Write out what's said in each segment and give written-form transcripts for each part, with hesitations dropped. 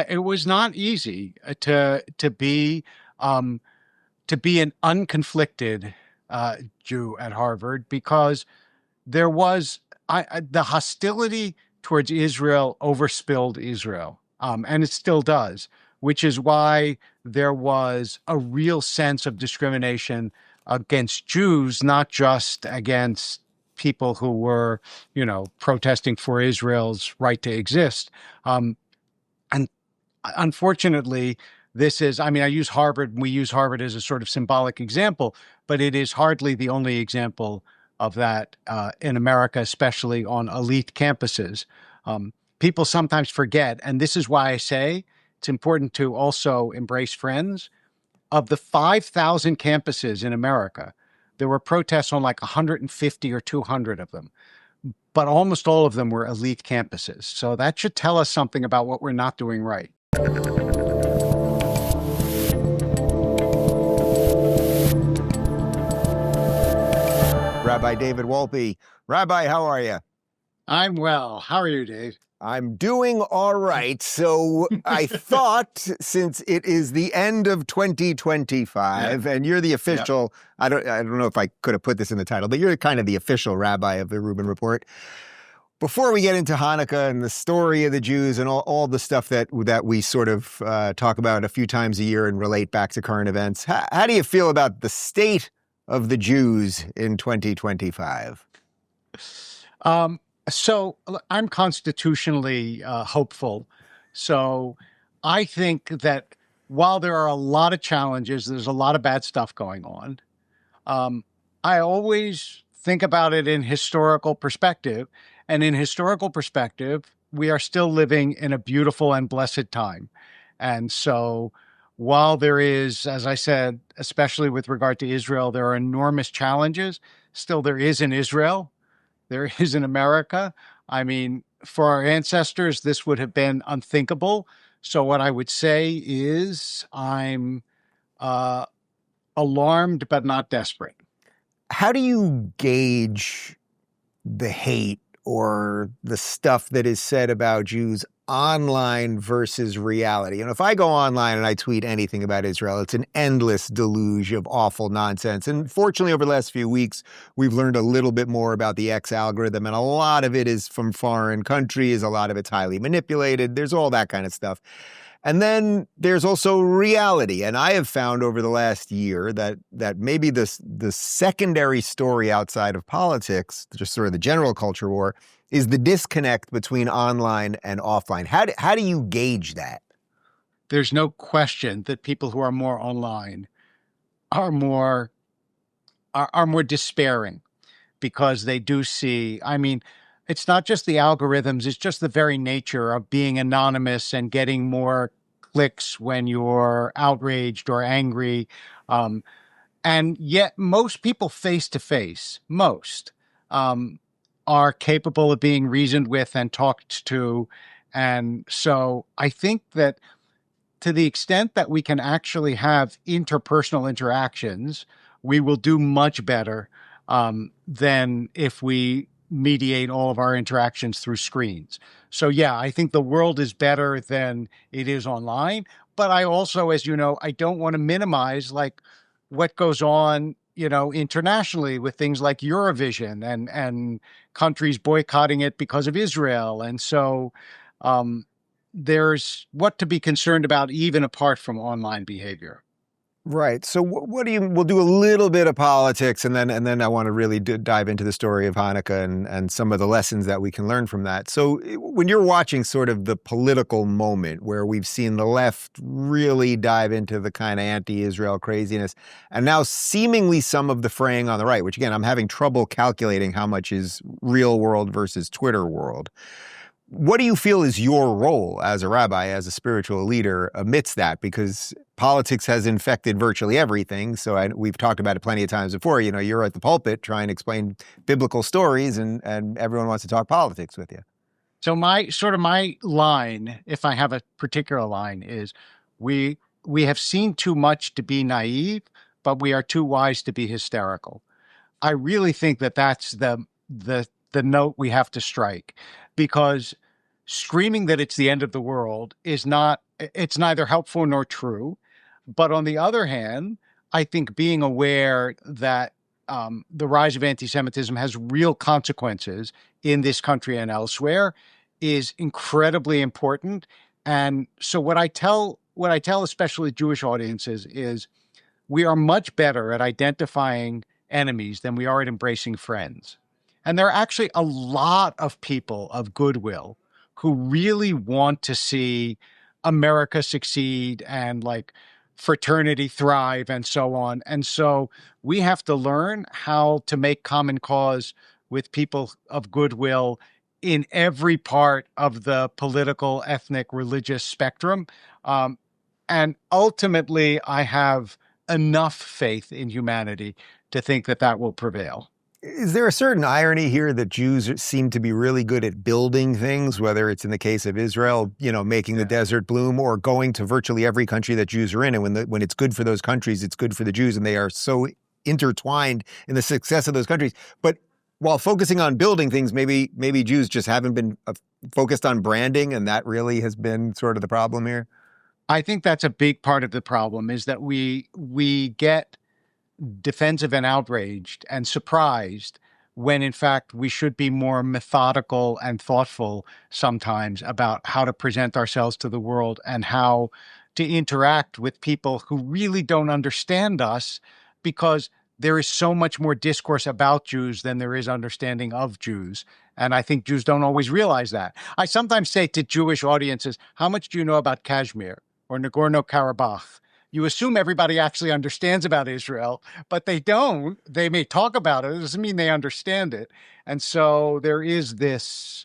It was not easy um, to be an unconflicted Jew at Harvard because there was the hostility towards Israel overspilled Israel, and it still does, which is why there was a real sense of discrimination against Jews, not just against people who were, protesting for Israel's right to exist. And unfortunately, this is, I mean, we use Harvard as a sort of symbolic example, but it is hardly the only example of that in America, especially on elite campuses. People sometimes forget, and this is why I say it's important to also embrace friends. Of the 5,000 campuses in America, there were protests on like 150 or 200 of them, but almost all of them were elite campuses. So that should tell us something about what we're not doing right. Rabbi David Wolpe. Rabbi, how are you? I'm well. How are you, Dave? I'm doing all right. So I thought, since it is the end of 2025, and you're the official, I don't know if I could have put this in the title, but you're kind of the official rabbi of the Rubin Report. Before we get into Hanukkah and the story of the Jews and all the stuff that we sort of talk about a few times a year and relate back to current events, how do you feel about the state of the Jews in 2025? So I'm constitutionally hopeful. So I think that while there are a lot of challenges, there's a lot of bad stuff going on. I always think about it in historical perspective. And in historical perspective, we are still living in a beautiful and blessed time. And so while there is, as I said, especially with regard to Israel, there are enormous challenges, still there is in Israel. There is in America. I mean, for our ancestors, this would have been unthinkable. So what I would say is I'm alarmed, but not desperate. How do you gauge the hate or the stuff that is said about Jews online versus reality? And if I go online and I tweet anything about Israel, it's an endless deluge of awful nonsense. And fortunately, over the last few weeks, we've learned a little bit more about the X algorithm, and a lot of it is from foreign countries. A lot of it's highly manipulated. There's all that kind of stuff. And then there's also reality. And I have found over the last year that maybe the secondary story outside of politics, just sort of the general culture war, is the disconnect between online and offline. How do you gauge that? There's no question that people who are more online are more despairing because they do see, I mean, it's not just the algorithms, it's just the very nature of being anonymous and getting more clicks when you're outraged or angry. And yet most people face to face, are capable of being reasoned with and talked to. And so I think that to the extent that we can actually have interpersonal interactions, we will do much better than if we mediate all of our interactions through screens. So yeah, I think the world is better than it is online. But I also, as you know, I don't want to minimize like what goes on, internationally with things like Eurovision and countries boycotting it because of Israel. And so there's what to be concerned about even apart from online behavior. Right. So we'll do a little bit of politics, and then I want to really dive into the story of Hanukkah and some of the lessons that we can learn from that. So when you're watching sort of the political moment where we've seen the left really dive into the kind of anti-Israel craziness, and now seemingly some of the fraying on the right, which again, I'm having trouble calculating how much is real world versus Twitter world. What do you feel is your role as a rabbi, as a spiritual leader amidst that? Because politics has infected virtually everything. So we've talked about it plenty of times before. You're at the pulpit trying to explain biblical stories and everyone wants to talk politics with you. So my line, if I have a particular line, is we have seen too much to be naive, but we are too wise to be hysterical. I really think that that's the note we have to strike, because screaming that it's the end of the world is not, it's neither helpful nor true. But on the other hand, I think being aware that the rise of anti-Semitism has real consequences in this country and elsewhere is incredibly important. And so what I tell especially Jewish audiences is we are much better at identifying enemies than we are at embracing friends. And there are actually a lot of people of goodwill who really want to see America succeed and like fraternity thrive and so on. And so we have to learn how to make common cause with people of goodwill in every part of the political, ethnic, religious spectrum. And ultimately, I have enough faith in humanity to think that that will prevail. Is there a certain irony here that Jews seem to be really good at building things, whether it's in the case of Israel, making the desert bloom, or going to virtually every country that Jews are in? And when it's good for those countries, it's good for the Jews, and they are so intertwined in the success of those countries. But while focusing on building things, maybe Jews just haven't been focused on branding, and that really has been sort of the problem here. I think that's a big part of the problem, is that we get defensive and outraged and surprised when in fact we should be more methodical and thoughtful sometimes about how to present ourselves to the world and how to interact with people who really don't understand us, because there is so much more discourse about Jews than there is understanding of Jews. And I think Jews don't always realize that. I sometimes say to Jewish audiences, how much do you know about Kashmir or Nagorno-Karabakh? You assume everybody actually understands about Israel, but they don't. They may talk about it. It doesn't mean they understand it. And so there is this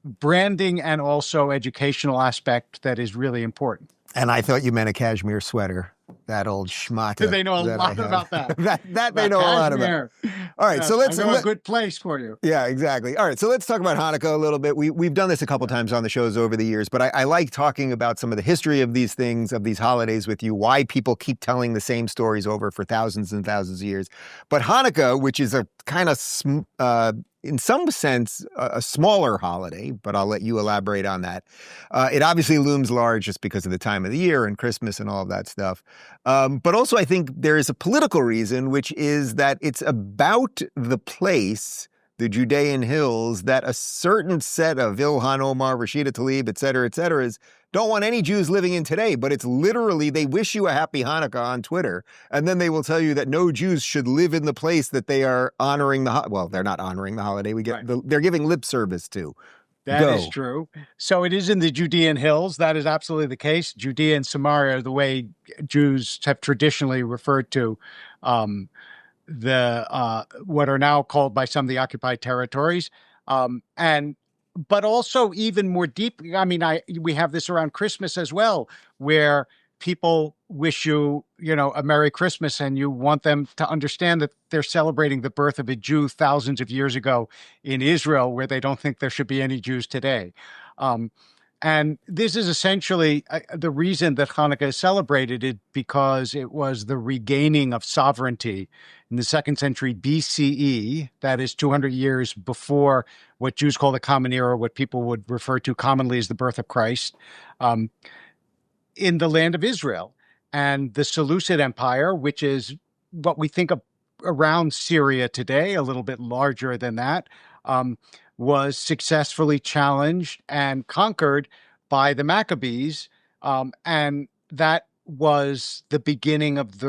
branding and also educational aspect that is really important. And I thought you meant a cashmere sweater. That old schmata. They know a lot about that. that they know a lot about. All right, so let's. I know a good place for you. Yeah, exactly. All right, so let's talk about Hanukkah a little bit. We've done this a couple times on the shows over the years, but I like talking about some of the history of these things, of these holidays with you, why people keep telling the same stories over for thousands and thousands of years. But Hanukkah, which is a kind of in some sense, a smaller holiday, but I'll let you elaborate on that. It obviously looms large just because of the time of the year and Christmas and all of that stuff. But also I think there is a political reason, which is that it's about the place, the Judean hills, that a certain set of Ilhan Omar, Rashida Tlaib, et cetera, don't want any Jews living in today. But it's literally, they wish you a happy Hanukkah on Twitter, and then they will tell you that no Jews should live in the place that they are honoring well, they're not honoring the holiday. They're giving lip service to. That is true. So it is in the Judean hills. That is absolutely the case. Judea and Samaria are the way Jews have traditionally referred to what are now called by some of the occupied territories. But also even more deeply, we have this around Christmas as well, where people wish you, a Merry Christmas, and you want them to understand that they're celebrating the birth of a Jew thousands of years ago in Israel, where they don't think there should be any Jews today. And this is essentially the reason that Hanukkah is celebrated, is because it was the regaining of sovereignty in the 2nd century BCE, that is 200 years before what Jews call the Common Era, what people would refer to commonly as the birth of Christ, in the land of Israel. And the Seleucid Empire, which is what we think of around Syria today, a little bit larger than that, was successfully challenged and conquered by the Maccabees. And that was the beginning of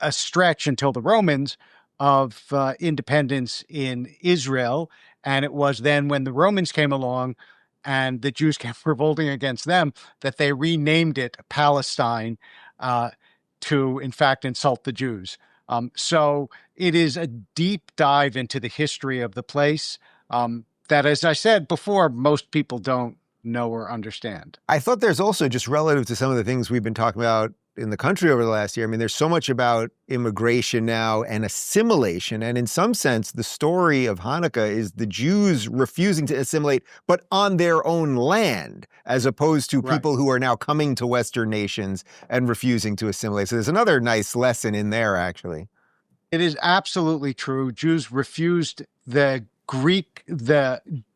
a stretch until the Romans of independence in Israel. And it was then when the Romans came along and the Jews kept revolting against them that they renamed it Palestine to, in fact, insult the Jews. So it is a deep dive into the history of the place that, as I said before, most people don't know or understand. I thought there's also, just relative to some of the things we've been talking about in the country over the last year, there's so much about immigration now and assimilation. And in some sense, the story of Hanukkah is the Jews refusing to assimilate, but on their own land, as opposed to people who are now coming to Western nations and refusing to assimilate. So there's another nice lesson in there, actually. It is absolutely true. Jews refused the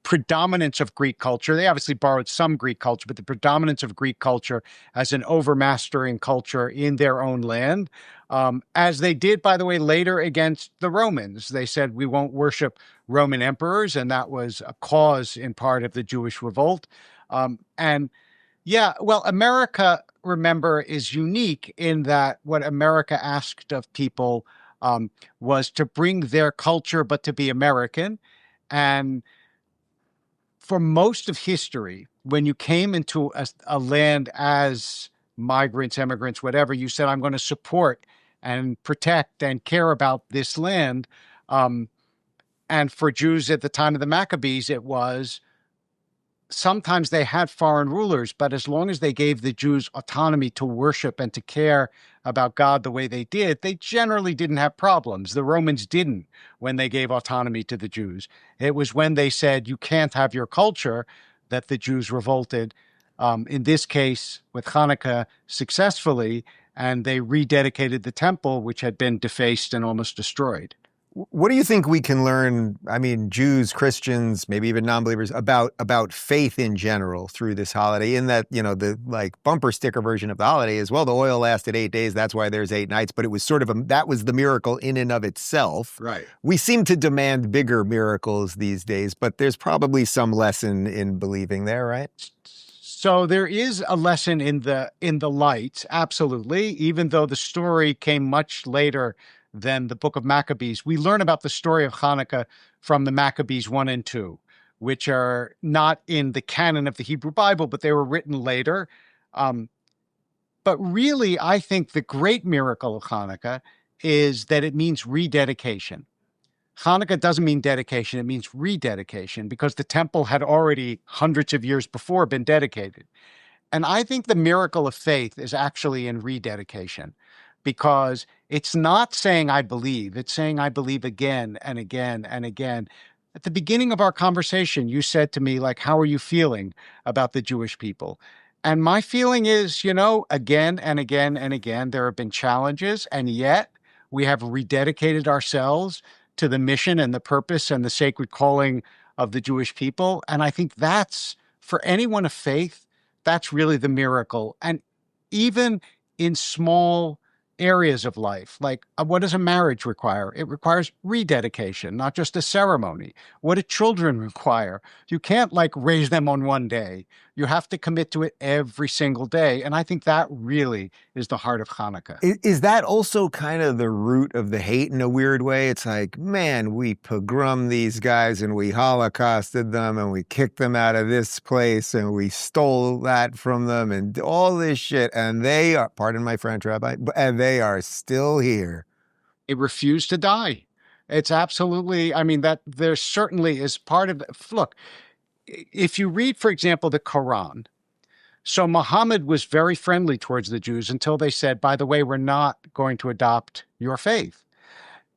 predominance of Greek culture. They obviously borrowed some Greek culture, but the predominance of Greek culture as an overmastering culture in their own land, as they did, by the way, later against the Romans. They said, we won't worship Roman emperors, and that was a cause in part of the Jewish revolt. And yeah, well, America, remember, is unique in that what America asked of people was to bring their culture, but to be American. And for most of history, when you came into a land as migrants, immigrants, whatever, you said, I'm going to support and protect and care about this land. And for Jews at the time of the Maccabees, it was sometimes they had foreign rulers, but as long as they gave the Jews autonomy to worship and to care about God the way they did, they generally didn't have problems. The Romans didn't when they gave autonomy to the Jews. It was when they said, you can't have your culture, that the Jews revolted, in this case with Hanukkah successfully, and they rededicated the temple, which had been defaced and almost destroyed. What do you think we can learn, I mean, Jews, Christians, maybe even non-believers, about faith in general through this holiday? In that, you know, the like bumper sticker version of the holiday is, well, the oil lasted 8 days, that's why there's 8 nights, but it was sort of that was the miracle in and of itself. Right. We seem to demand bigger miracles these days, but there's probably some lesson in believing there, right? So there is a lesson in the lights, absolutely, even though the story came much later than the book of Maccabees. We learn about the story of Hanukkah from the Maccabees 1 and 2, which are not in the canon of the Hebrew Bible, but they were written later. But really, I think the great miracle of Hanukkah is that it means rededication. Hanukkah doesn't mean dedication, it means rededication, because the temple had already hundreds of years before been dedicated. And I think the miracle of faith is actually in rededication, because it's not saying I believe, it's saying I believe again and again and again. At the beginning of our conversation, you said to me, like, how are you feeling about the Jewish people? And my feeling is, you know, again and again and again, there have been challenges, and yet we have rededicated ourselves to the mission and the purpose and the sacred calling of the Jewish people. And I think that's, for anyone of faith, that's really the miracle. And even in small areas of life, like what does a marriage require? It requires rededication, not just a ceremony. What do children require? You can't like raise them on one day. You have to commit to it every single day. And I think that really is the heart of Hanukkah. Is that also kind of the root of the hate in a weird way? It's like, man, we pogrom these guys and we holocausted them and we kicked them out of this place and we stole that from them and all this shit. And they are, pardon my French, Rabbi, and they are still here. It refused to die. It's absolutely, I mean, that there certainly is part of it. Look, if you read, for example, the Quran, so Muhammad was very friendly towards the Jews until they said, by the way, we're not going to adopt your faith.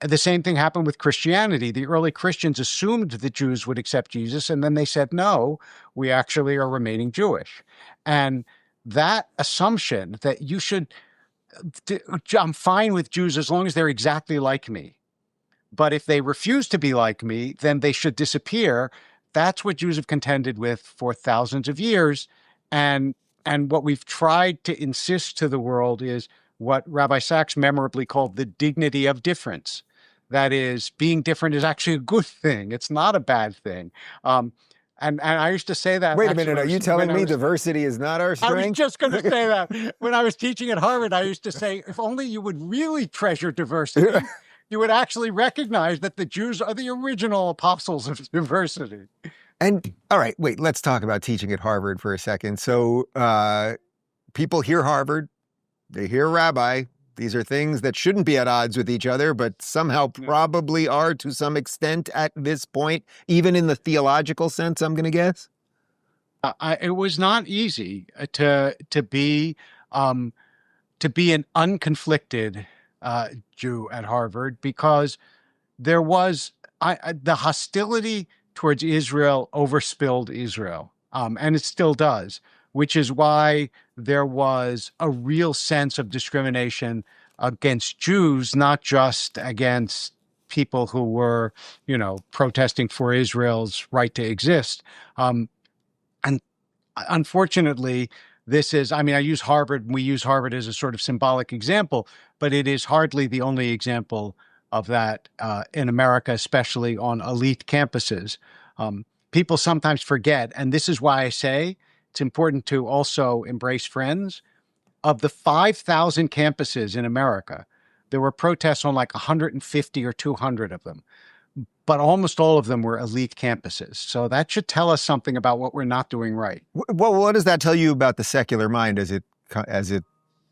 And the same thing happened with Christianity. The early Christians assumed the Jews would accept Jesus, and then they said, no, we actually are remaining Jewish. And that assumption that you should, I'm fine with Jews as long as they're exactly like me. But if they refuse to be like me, then they should disappear. That's what Jews have contended with for thousands of years. And what we've tried to insist to the world is what Rabbi Sachs memorably called the dignity of difference. That is, being different is actually a good thing. It's not a bad thing. And I used to say that. Wait a minute, are you telling me diversity is not our strength? I was just going to say that. When I was teaching at Harvard, I used to say, if only you would really treasure diversity, you would actually recognize that the Jews are the original apostles of diversity. And all right, wait, let's talk about teaching at Harvard for a second. So people hear Harvard, they hear rabbi. These are things that shouldn't be at odds with each other, but somehow probably are to some extent at this point, even in the theological sense, I'm going to guess. It was not easy to be an unconflicted Jew at Harvard, because there was the hostility towards Israel overspilled Israel, and it still does, which is why there was a real sense of discrimination against Jews, not just against people who were, protesting for Israel's right to exist. And unfortunately, I use Harvard, we use Harvard as a sort of symbolic example, but it is hardly the only example of that in America, especially on elite campuses. People sometimes forget, and this is why I say it's important to also embrace friends. Of the 5,000 campuses in America, there were protests on like 150 or 200 of them, but almost all of them were elite campuses. So that should tell us something about what we're not doing right. Well, what does that tell you about the secular mind as it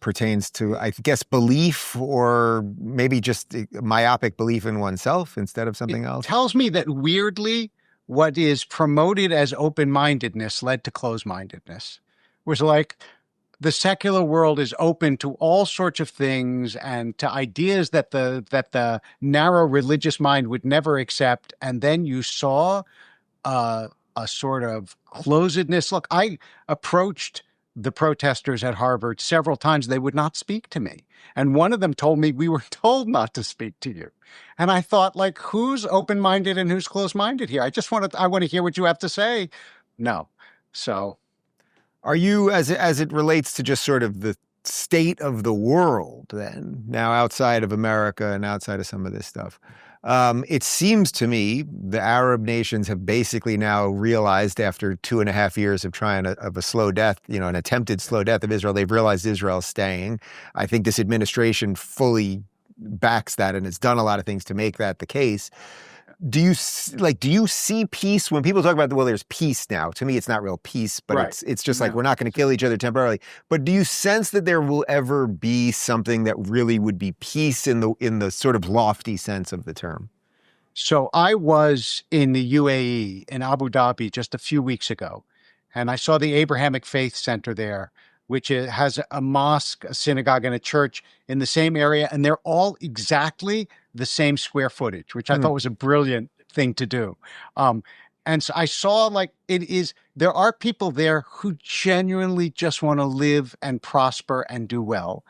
pertains to, I guess, belief, or maybe just myopic belief in oneself instead of something else? It tells me that weirdly, what is promoted as open-mindedness led to closed-mindedness. It was like the secular world is open to all sorts of things and to ideas that the narrow religious mind would never accept. And then you saw a sort of closedness. Look, I approached the protesters at Harvard several times. They would not speak to me. And one of them told me, "We were told not to speak to you." And I thought, like, who's open-minded and who's closed-minded here? I want to hear what you have to say. No. So are you, as it relates to just sort of the state of the world then, now outside of America and outside of some of this stuff, it seems to me the Arab nations have basically now realized, after 2.5 years of trying of a slow death, an attempted slow death of Israel, they've realized Israel's staying. I think this administration fully backs that and has done a lot of things to make that the case. Do you see peace when people talk about, well, there's peace now? To me, it's not real peace, but right. it's just like, we're not going to kill each other temporarily. But do you sense that there will ever be something that really would be peace in the sort of lofty sense of the term? So I was in the UAE in Abu Dhabi just a few weeks ago, and I saw the Abrahamic Faith Center there, which has a mosque, a synagogue, and a church in the same area, and they're all exactly the same square footage, which I thought was a brilliant thing to do. And so I saw, there are people there who genuinely just want to live and prosper and do well.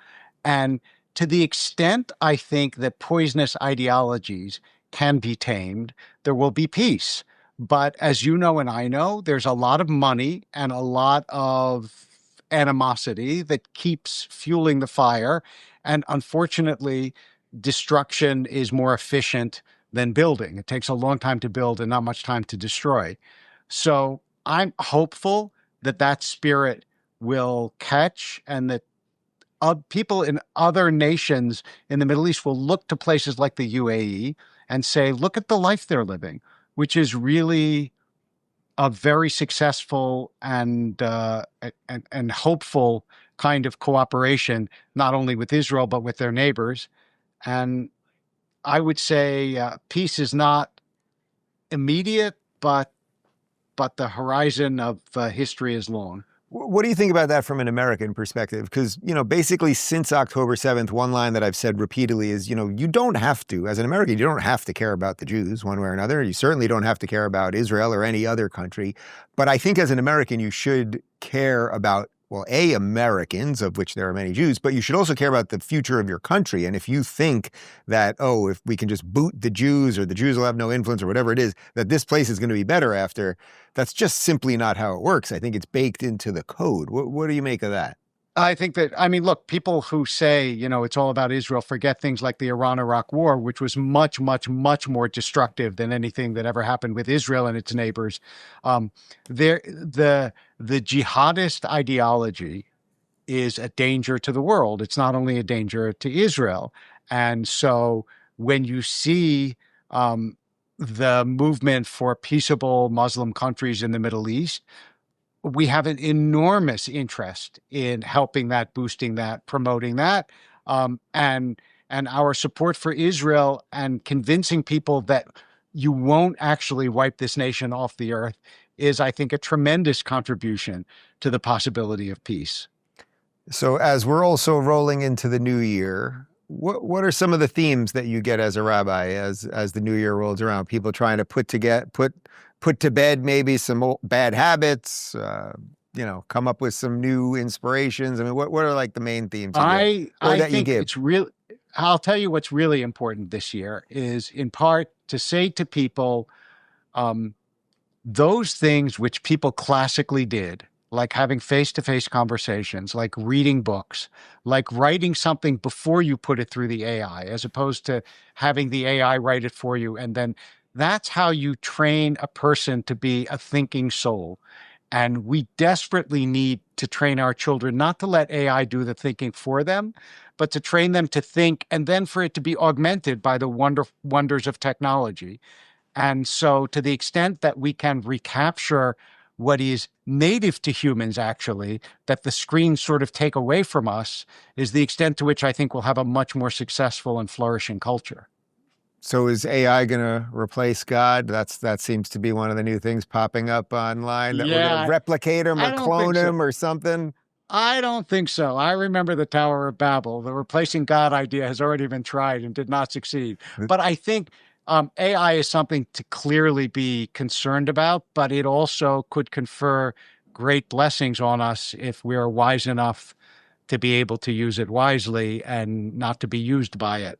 And to the extent I think that poisonous ideologies can be tamed, there will be peace. But as you know and I know, there's a lot of money and a lot of animosity that keeps fueling the fire. And unfortunately, destruction is more efficient than building. It takes a long time to build and not much time to destroy. So I'm hopeful that that spirit will catch, and that people in other nations in the Middle East will look to places like the UAE and say, look at the life they're living, which is really a very successful and hopeful kind of cooperation, not only with Israel, but with their neighbors. And I would say peace is not immediate, but the horizon of history is long. What do you think about that from an American perspective? Because, basically since October 7th, one line that I've said repeatedly is, you don't have to, as an American, you don't have to care about the Jews one way or another. You certainly don't have to care about Israel or any other country. But I think as an American, you should care about, well, Americans, of which there are many Jews, but you should also care about the future of your country. And if you think that, if we can just boot the Jews, or the Jews will have no influence, or whatever it is, that this place is going to be better after, that's just simply not how it works. I think it's baked into the code. What do you make of that? I think that, look, people who say, it's all about Israel forget things like the Iran-Iraq war, which was much, much, much more destructive than anything that ever happened with Israel and its neighbors. The jihadist ideology is a danger to the world. It's not only a danger to Israel. And so when you see the movement for peaceable Muslim countries in the Middle East, we have an enormous interest in helping that, boosting that, promoting that, and our support for Israel and convincing people that you won't actually wipe this nation off the earth is, I think, a tremendous contribution to the possibility of peace. So as we're also rolling into the new year, what are some of the themes that you get as a rabbi as the new year rolls around? People trying to put to bed maybe some old bad habits, come up with some new inspirations. What are like the main themes you I give? think it's real. I'll tell you what's really important this year is in part to say to people, um, those things which people classically did, like having face-to-face conversations, like reading books, like writing something before you put it through the AI, as opposed to having the AI write it for you. And then that's how you train a person to be a thinking soul. And we desperately need to train our children not to let AI do the thinking for them, but to train them to think and then for it to be augmented by the wonders of technology. And so, to the extent that we can recapture what is native to humans, actually, that the screens sort of take away from us, is the extent to which I think we'll have a much more successful and flourishing culture. So is AI going to replace God? That seems to be one of the new things popping up online, that we're going to replicate him or clone him or something. I don't think so. I remember the Tower of Babel. The replacing God idea has already been tried and did not succeed. But I think AI is something to clearly be concerned about, but it also could confer great blessings on us if we are wise enough to be able to use it wisely and not to be used by it.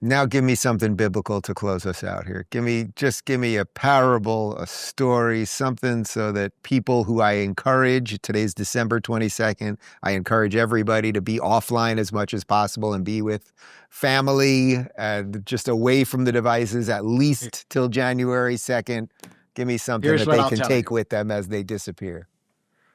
Now give me something biblical to close us out here. Give me a parable, a story, something so that people who I encourage, today's December 22nd, I encourage everybody to be offline as much as possible and be with family and just away from the devices at least till January 2nd. Give me something that they can take with them as they disappear.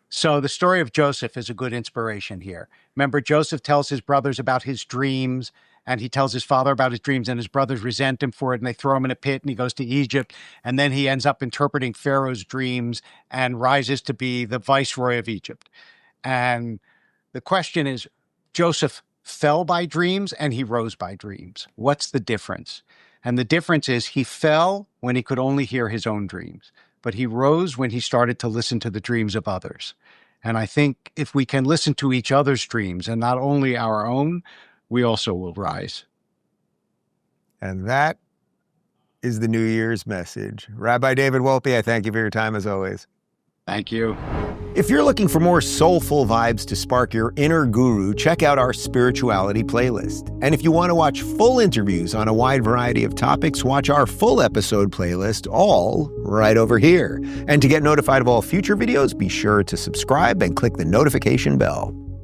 So the story of Joseph is a good inspiration here. Remember, Joseph tells his brothers about his dreams, and he tells his father about his dreams, and his brothers resent him for it, and they throw him in a pit, and he goes to Egypt, and then he ends up interpreting Pharaoh's dreams and rises to be the viceroy of Egypt. And the question is, Joseph fell by dreams and he rose by dreams. What's the difference? And the difference is he fell when he could only hear his own dreams, but he rose when he started to listen to the dreams of others. And I think if we can listen to each other's dreams and not only our own, we also will rise. And that is the New Year's message. Rabbi David Wolpe, I thank you for your time as always. Thank you. If you're looking for more soulful vibes to spark your inner guru, check out our spirituality playlist. And if you want to watch full interviews on a wide variety of topics, watch our full episode playlist, all right over here. And to get notified of all future videos, be sure to subscribe and click the notification bell.